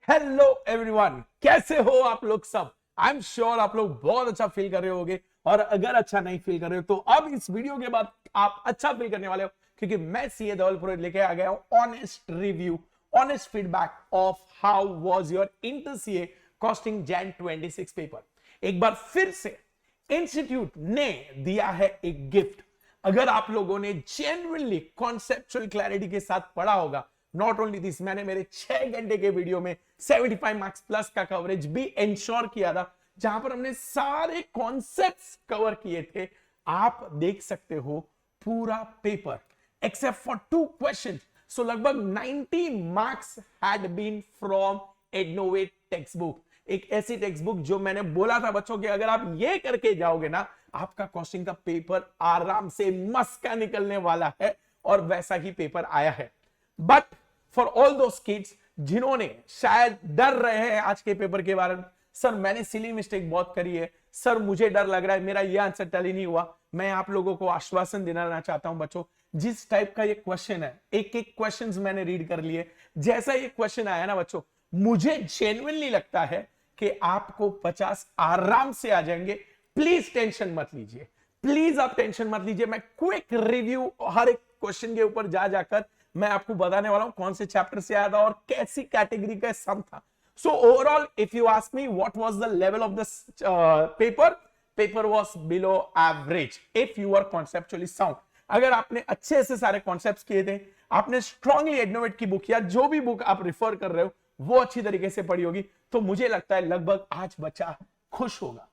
Hello everyone, कैसे हो आप लोग सब। आई एम श्योर आप लोग बहुत अच्छा फील कर रहे होगे, और अगर अच्छा नहीं फील कर रहे हो तो अब इस वीडियो के बाद आप अच्छा फील करने वाले हो, क्योंकि मैं सीए धवल पुरोहित लेके आ गया हूं honest review, honest feedback of how was your inter CA costing Jain 26 paper. एक बार फिर से इंस्टीट्यूट ने दिया है एक गिफ्ट। अगर आप लोगों ने जेन्युइनली कॉन्सेप्चुअल क्लैरिटी के साथ पढ़ा होगा, नॉट ओनली दिस, मैंने मेरे 6 घंटे के वीडियो में 75 मार्क्स प्लस का कवरेज भी इंश्योर किया था, जहां पर हमने सारे कॉन्सेप्ट्स कवर किए थे। आप देख सकते हो पूरा paper except for 2 questions, so लगभग 90 मार्क्स हैड बीन फ्रॉम एडनोवेट टेक्स्ट बुक। एक ऐसी टेक्स्ट बुक जो मैंने बोला था बच्चों के अगर आप ये करके जाओगे ना, आपका कॉस्टिंग का पेपर आराम से मस्का निकलने वाला है, और वैसा ही पेपर आया है। But for all those kids जिन्होंने शायद डर रहे हैं आज के पेपर के बारे में, सर मैंने सिली मिस्टेक बहुत करी है, सर मुझे डर लग रहा है, मेरा ये आंसर टैली नहीं हुआ, मैं आप लोगों को आश्वासन दिलाना चाहता हूं बच्चों, जिस टाइप का ये क्वेश्चन है, एक एक क्वेश्चंस मैंने रीड कर लिए, जैसा ये क्वेश्चन आया ना बच्चों, मुझे जेन्युइनली लगता है कि आपको 50 आराम से आ जाएंगे। प्लीज टेंशन मत लीजिए, प्लीज आप टेंशन मत लीजिए। मैं क्विक रिव्यू हर एक क्वेश्चन के ऊपर जा जाकर मैं आपको बताने वाला हूं कौन से चैप्टर से आया था और कैसी कैटेगरी का सम था। So overall if you ask me what was the level of the paper was below average if you are conceptually sound. अगर आपने अच्छे से सारे कॉन्सेप्ट्स किए थे, आपने स्ट्रांगली एडनोवेट की बुक या जो भी बुक आप रिफर कर रहे हो वो अच्छी तरीके से पढ़ी होगी, तो मुझे लगता है लगभग आज बच्चा खुश होगा।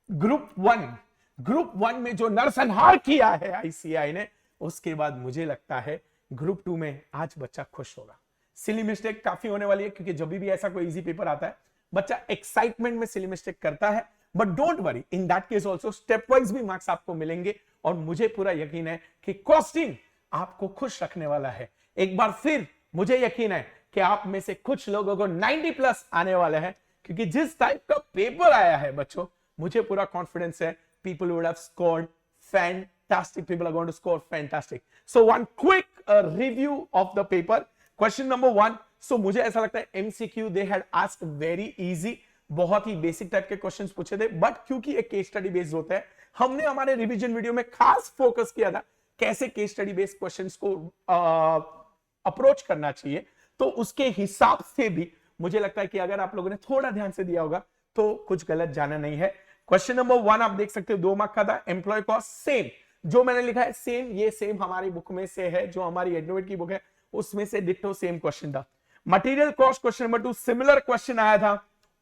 ग्रुप वन में जो नरसंहार किया है आईसीआई ने, उसके बाद मुझे लगता है ग्रुप 2 में आज बच्चा खुश होगा। सिली मिस्टेक काफी होने वाली है, क्योंकि जब भी ऐसा कोई इजी पेपर आता है बच्चा एक्साइटमेंट में सिली मिस्टेक करता है, but don't worry, in that case also step wise भी मार्क्स आपको मिलेंगे, और मुझे पूरा यकीन है कि कॉस्टिंग आपको खुश रखने वाला है। एक बार फिर मुझे यकीन है कि आप में से कुछ लोगों को 90 प्लस आने वाले हैं, क्योंकि जिस टाइप का पेपर आया है बच्चों, मुझे पूरा कॉन्फिडेंस है people would have scored fantastic. People are going to score fantastic. So one quick review of the paper. Question number 1. So मुझे ऐसा लगता है MCQ they had asked very easy, बहुत ही बेसिक टाइप के क्वेश्चंस पूछे थे, but क्योंकि एक केस स्टडी बेस्ड होता है, हमने हमारे रिवीजन वीडियो में खास फोकस किया था कैसे केस स्टडी बेस्ड क्वेश्चंस को अप्रोच करना चाहिए। तो उसके हिसाब से भी मुझे लगता है कि अगर आप लोगों ने थोड़ा ध्यान से दिया होगा तो कुछ गलत जाना नहीं है। क्वेश्चन नंबर 1 आप देख सकते हो 2 मार्क का था। एम्प्लॉय कॉस्ट सेम जो मैंने लिखा है, सेम ये सेम हमारी बुक में से है, जो हमारी एडनोवेट की बुक है उसमें से डिट्टो सेम क्वेश्चन था। Material cost question number 2 similar question आया था।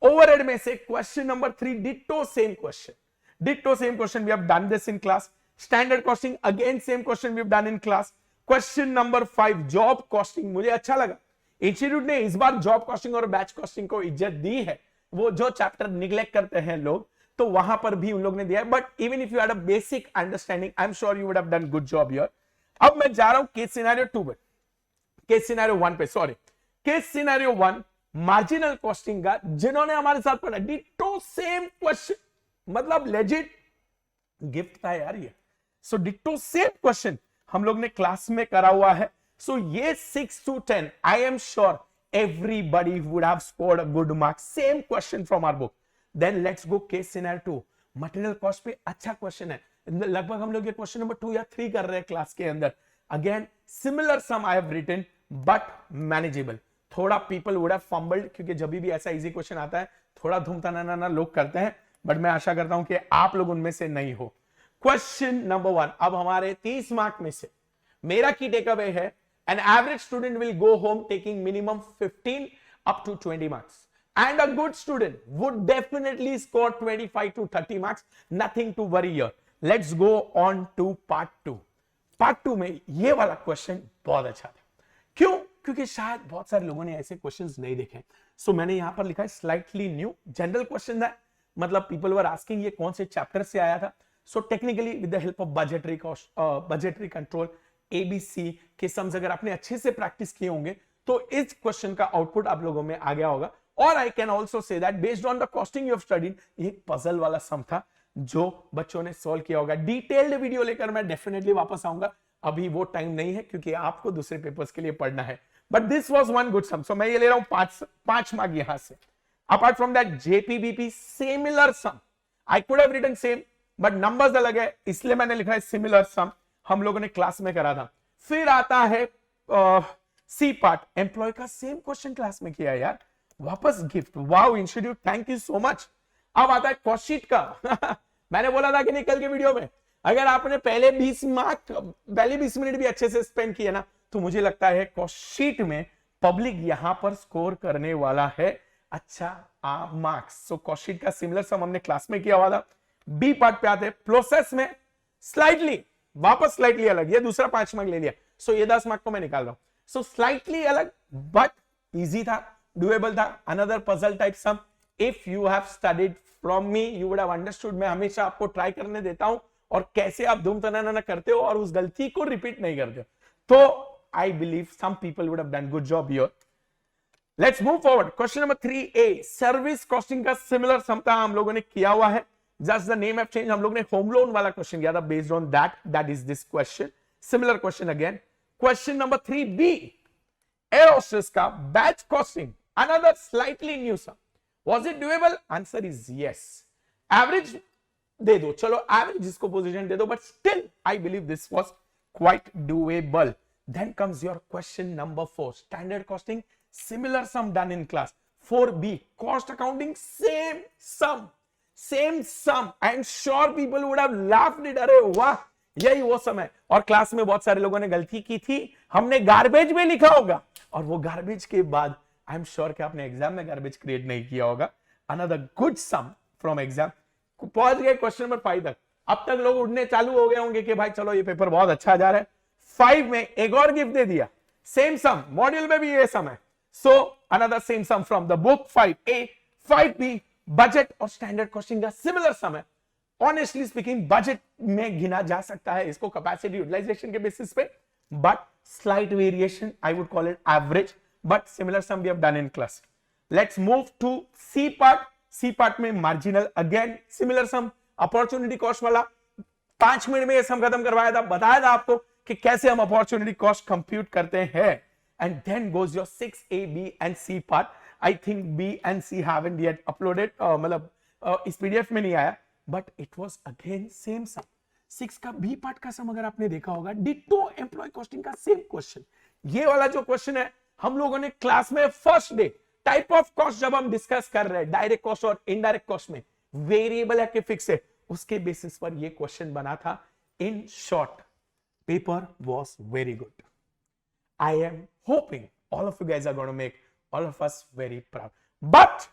ओवरहेड में से question number 3 ditto same question, ditto same question, we have done this in class. Standard costing again same question we have done in class. Question number 5 job costing, मुझे अच्छा लगा institute ने इस बार जॉब कॉस्टिंग और batch costing को इज्जत दी है। वो जो चैप्टर निग्लेक्ट करते हैं लोग, तो वहां पर भी उन लोग ने दिया है, but even if you had a basic understanding I am sure you would have done good job here. अब मैं जा रहा हूं केस सिनेरियो 2 पे, केस सिनेरियो 1 पे, sorry case scenario 1 marginal costing का, जिन्होंने हमारे साथ पढ़ा डिट्टो सेम क्वेश्चन, मतलब लेजिट गिफ्ट था यार ये। सो डिट्टो सेम क्वेश्चन हम लोग ने क्लास में करा हुआ है। सो ये 6 to 10 I am sure everybody would have scored a good mark, same question from our book. Then let's go case scenario 2. Material cost पे अच्छा क्वेश्चन है, लगभग हम लोग ये क्वेश्चन नंबर 2 या 3 कर रहे हैं क्लास के अंदर। Again similar sum I have written but manageable. थोड़ा पीपल वुड हैव फंबल्ड, क्योंकि जब भी ऐसा इजी क्वेश्चन आता है थोड़ा धूमता ना लोग करते हैं, बट मैं आशा करता हूं कि आप लोग उनमें से नहीं हो। क्वेश्चन नंबर 1 अब हमारे 30 मार्क में से मेरा की टेक अवे है, an average student will go home taking minimum 15 up to 20 marks, and a good student would definitely score 25 to 30 marks. Nothing to worry here. Let's go on to part 2. part 2 में ये वाला question बहुत अच्छा था। क्यों? क्योंकि शायद बहुत सारे लोगों ने ऐसे क्वेश्चंस नहीं देखे। सो मैंने यहां पर लिखा है स्लाइटली न्यू जनरल क्वेश्चन था, मतलब पीपल वर आस्किंग ये कौन से चैप्टर से आया था। So technically with the help of budgetary cost, budgetary control, ABC के सम्स अगर आपने अच्छे से प्रैक्टिस किए होंगे तो इस क्वेश्चन का आउटपुट आप लोगों में आ गया होगा। और I can also say that based on the costing you have studied, ये पजल वाला सम था जो बच्चों ने सॉल्व किया होगा। डिटेल्ड वीडियो लेकर मैं डेफिनेटली वापस आऊंगा, अभी वो टाइम नहीं है क्योंकि आपको दूसरे पेपर्स के लिए पढ़ना है। But this was one good sum, so मैं ये ले रहा हूं 5 मार्क यहां से. Apart from that JPBP similar sum, I could have written same but numbers अलग है, इसलिए मैंने लिखा है सिमिलर सम. हम लोगों ने क्लास में करा था. फिर आता है सी पार्ट, एम्प्लॉय का सेम क्वेश्चन क्लास में किया है यार, वापस gift, wow institute, thank you so much. अब आता है कॉस्ट शीट का. मैंने बोला था कि नहीं कल के वीडियो में, अगर आपने पहले 20 मिनट भी अच्छे से स्पेंड किए ना, तो मुझे लगता है कॉस्ट शीट में पब्लिक यहां पर स्कोर करने वाला है अच्छा मार्क्स. सो कॉस्ट शीट का सिमिलर सम हमने क्लास में किया हुआ था. बी पार्ट पे आते हैं, प्रोसेस में स्लाइटली, वापस स्लाइटली अलग, ये दूसरा 5 मार्क ले लिया. सो ये 10 मार्क को मैं निकाल रहा हूं. सो स्लाइटली अलग बट इजी था, डुएबल था. Another puzzle type sum. If you have studied from me you would have understood. मैं हमेशा आपको ट्राई करने देता हूं और कैसे आप धूम तनाना करते हो और उस गलती को रिपीट नहीं करते हो. तो I believe some people would have done good job here. Let's move forward. Question number 3A, service costing का सिमिलर सम था, हम लोगों ने किया हुआ है. Just the name have change. हम लोग ने होम लोन वाला क्वेश्चन किया था. Based on that is this question. Similar question again. Question number 3B, air hostess का batch costing, another slightly new sum. Was it doable? Answer is yes. Average दे दो, चलो एवरेज इसको position दे दो, but still I believe this was quite doable. Then comes your question number 4, standard costing, similar sum done in class. 4B, cost accounting, same sum. I am sure people would have laughed it. अरे वाह, यही वो समय. और class में बहुत सारे लोगों ने गलती की थी, हमने गार्बेज में लिखा होगा, और वो गार्बेज के बाद आई एम श्योर कि आपने एग्जाम में गार्बेज क्रिएट नहीं किया होगा. Another good sum from exam. पहुंच गए क्वेश्चन नंबर 5 तक. अब तक लोग उड़ने चालू हो गए होंगे कि भाई चलो ये पेपर बहुत अच्छा जा रहा है. 5 में एक और गिफ्ट दे दिया, सेम सम, मॉड्यूल में भी ये सम है. So another same sum from the book. 5A, 5B, budget और standard costing का similar sum है. Honestly speaking, budget में गिना जा सकता है इसको capacity utilization के basis पे, but slight variation, I would call it average, but similar sum we have done in class. Let's move to C part. C part में marginal again similar sum, opportunity cost वाला 5 minute में ये सम खत्म करवाया था, बताया था आपको कि कैसे हम opportunity cost compute करते हैं. And then goes your 6A, B and C part. I think B and C haven't yet uploaded. मतलब इस PDF में नहीं आया, but it was again same sum. 6 का B part का सम अगर आपने देखा होगा, डिट्टो एम्प्लॉय कॉस्टिंग का सेम क्वेश्चन. ये वाला जो क्वेश्चन है हम लोगों ने क्लास में first day type of cost जब हम डिस्कस कर रहे हैं, डायरेक्ट कॉस्ट और इनडायरेक्ट कॉस्ट में वेरिएबल है कि फिक्स है, उसके बेसिस पर ये क्वेश्चन बना था. In short, paper was very good. I am hoping all of you guys are going to make all of us very proud. But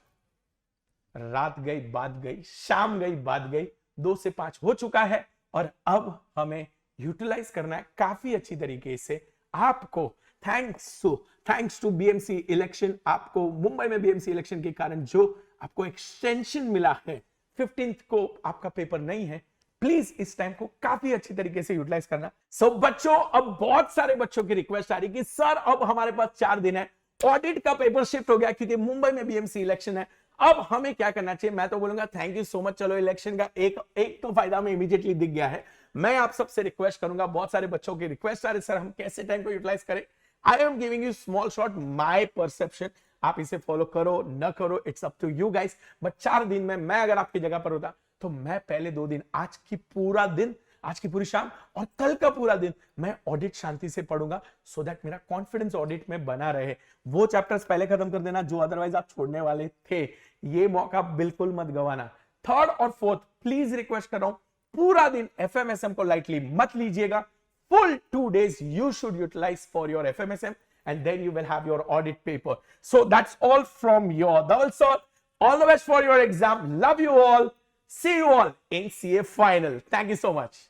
रात गई बात गई, शाम गई बात गई, 2 से 5 हो चुका है और अब हमें यूटिलाइज करना है काफी अच्छी तरीके से. आपको थैंक्स टू बीएमसी इलेक्शन, आपको मुंबई में बीएमसी इलेक्शन के कारण जो आपको एक्सटेंशन मिला है, 15th को आपका पेपर नहीं है, प्लीज इस टाइम को काफी अच्छी तरीके से यूटिलाइज करना. सो बच्चों, अब बहुत सारे बच्चों की रिक्वेस्ट आ रही कि सर अब हमारे पास 4 दिन है, ऑडिट का पेपर शिफ्ट हो गया क्योंकि मुंबई में बीएमसी इलेक्शन है, अब हमें क्या करना चाहिए. मैं तो बोलूंगा थैंक यू सो मच. चलो इलेक्शन का एक तो फायदा हमें इमीडिएटली दिख गया है. मैं आप सबसे रिक्वेस्ट करूंगा, बहुत सारे बच्चों की रिक्वेस्ट आ रही सर हम कैसे टाइम को यूटिलाइज करें. I am giving you small short my perception. आप इसे फॉलो करो न करो, it's up to you guys. But 4 दिन में मैं अगर आपकी जगह पर होता तो मैं पहले 2 दिन, आज की पूरी शाम और कल का पूरा दिन मैं ऑडिट शांति से पढ़ूंगा, सो दैट मेरा कॉन्फिडेंस ऑडिट में बना रहे. वो चैप्टर्स पहले खत्म कर देना जो अदरवाइज आप छोड़ने वाले थे. ये मौका बिल्कुल मत गवाना. 3rd और 4th प्लीज रिक्वेस्ट कर रहा हूं, पूरा दिन एफएमएसएम को लाइटली मत लीजिएगा. Full 2 days you should utilize for your FMSM and then you will have your audit paper. So that's all from your Dhaval sir. All the best for your exam. Love you all. See you all in CA final. Thank you so much.